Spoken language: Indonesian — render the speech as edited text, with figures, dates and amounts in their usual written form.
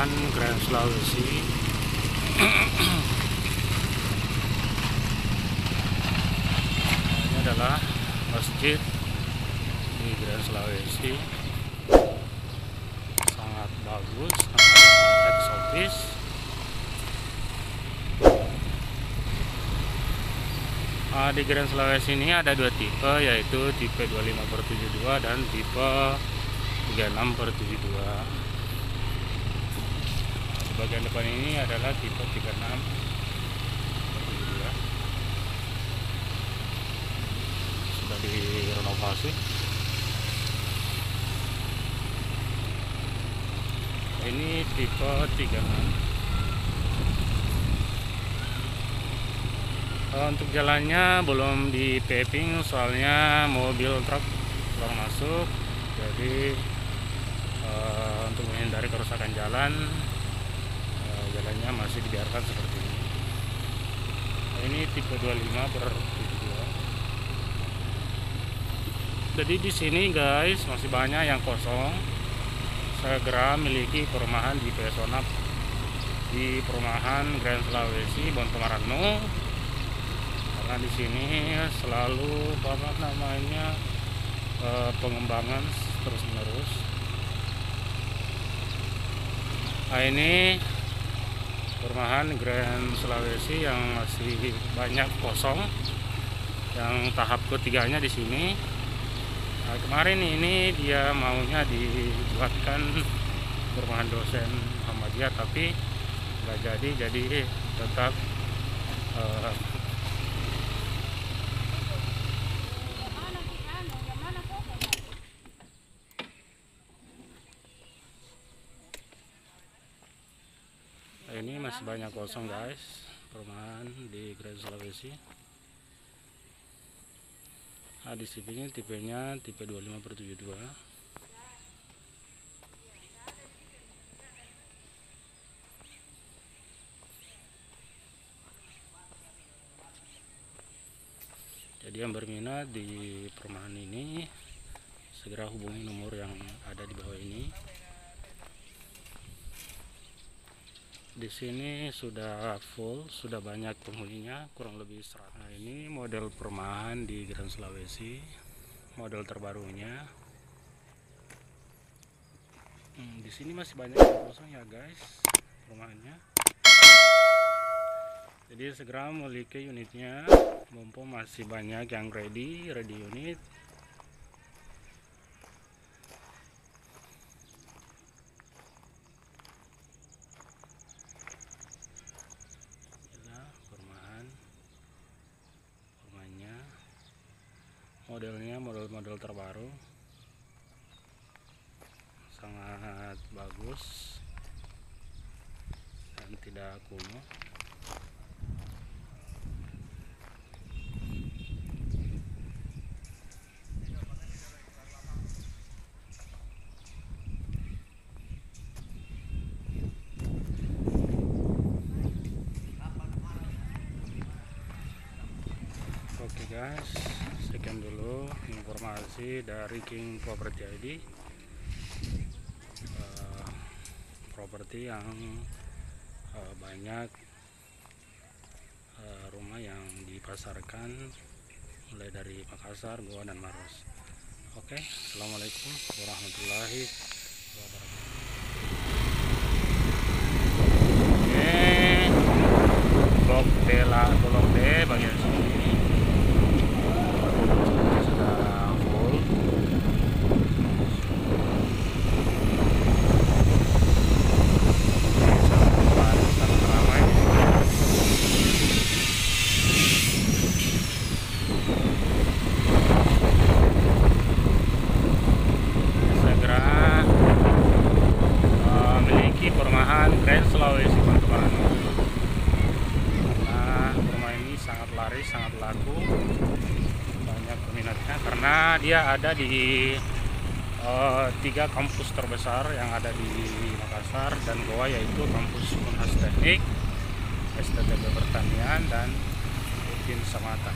perumahan Grand Sulawesi. Ini adalah masjid di Grand Sulawesi, sangat bagus, sangat eksotis. Di Grand Sulawesi ini ada dua tipe, yaitu tipe 25/72 dan tipe 36/72. Di bagian depan ini adalah tipe 36/72. Sudah direnovasi. Ini tipe 36. Untuk jalannya belum di paving, soalnya mobil truk kurang masuk. Jadi untuk menghindari kerusakan jalan, jalannya masih dibiarkan seperti ini. Ini tipe 25/72. Jadi di sini guys masih banyak yang kosong. Segera miliki perumahan di Pesona, di perumahan Grand Sulawesi Bontomarano. Karena di sini selalu pengembangan terus menerus. Ini perumahan Grand Sulawesi yang masih banyak kosong, yang tahap ketiganya di sini. Kemarin ini dia maunya dibuatkan perumahan dosen Muhammadiyah, tapi nggak jadi tetap ini masih banyak kosong guys, perumahan di Grand Sulawesi. Di sini tipenya tipe 25/72. Jadi yang berminat di perumahan ini segera hubungi nomor yang ada di bawah ini. Di sini sudah full, sudah banyak penghuninya, kurang lebih 100. Nah, ini model perumahan di Grand Sulawesi, model terbarunya. Di sini masih banyak yang kosong ya guys, perumahannya. Jadi segera memiliki unitnya, mumpung masih banyak yang ready unit. Modelnya model terbaru, sangat bagus dan tidak kuno. Oke guys, sekian dulu informasi dari King Property ID. Properti yang banyak rumah yang dipasarkan mulai dari Makassar, Goa, dan Maros. Oke, assalamualaikum warahmatullahi wabarakatuh. Oke, blok D bagian sini sudah full. Sangat ramai. Segera memiliki perumahan Grand Sulawesi Bontomarano. Sangat laris, sangat laku, banyak peminatnya karena dia ada di 3 kampus terbesar yang ada di Makassar dan Goa, yaitu kampus Unhas Teknik, STTB Pertanian, dan Udin Samata.